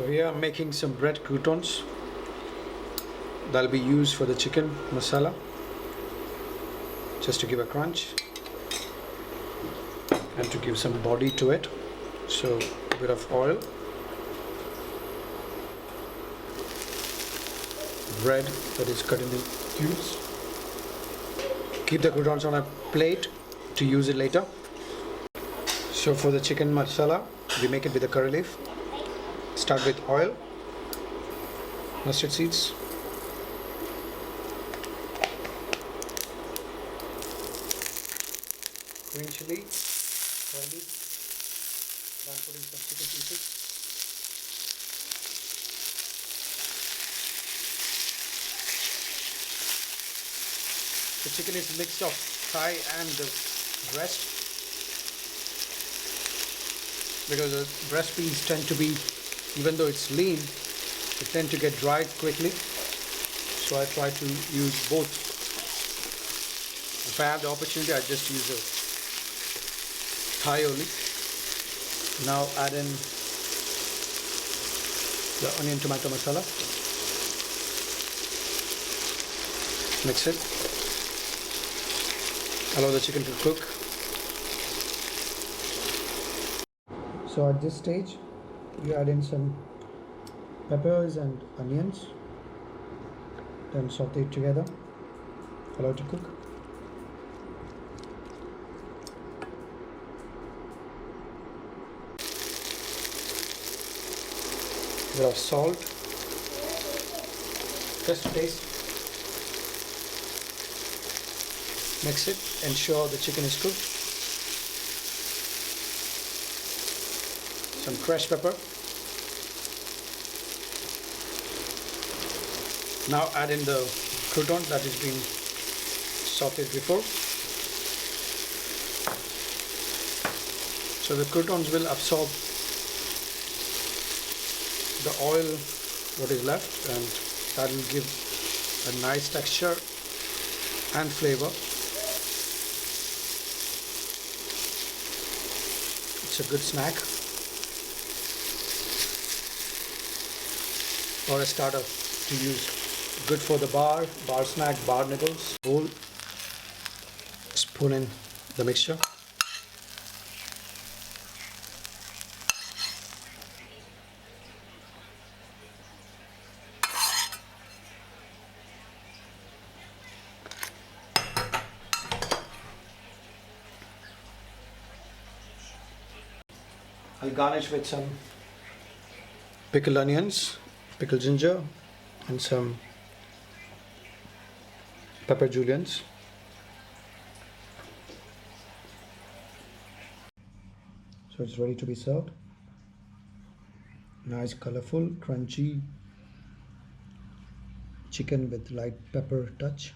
So here I'm making some bread croutons that'll be used for the chicken masala, just to give a crunch and to give some body to it. So a bit of oil, bread that is cut into cubes. Keep the croutons on a plate to use it later. So for the chicken masala, we make it with a curry leaf. Start with oil, mustard seeds, green chilli, garlic, then putting some chicken pieces. The chicken is mix of thigh and the breast, because the breast pieces tend to be, even though it's lean, it tend to get dried quickly. So I try to use both. If I have the opportunity, I just use a thigh only. Now add in the onion tomato masala. Mix it. Allow the chicken to cook. So at this stage, you add in some peppers and onions, then saute it together, allow it to cook. A bit of salt, just to taste. Mix it, ensure the chicken is cooked. Some crushed pepper. Now add in the crouton that has been sauteed before. So the croutons will absorb the oil what is left, and that will give a nice texture and flavor. It's a good snack or a starter to use. Good for the bar snack, bar nipples. Bowl, spoon in the mixture. I'll garnish with some pickled onions, pickled ginger, and some pepper juliennes. So it's ready to be served. Nice, colorful, crunchy chicken with light pepper touch.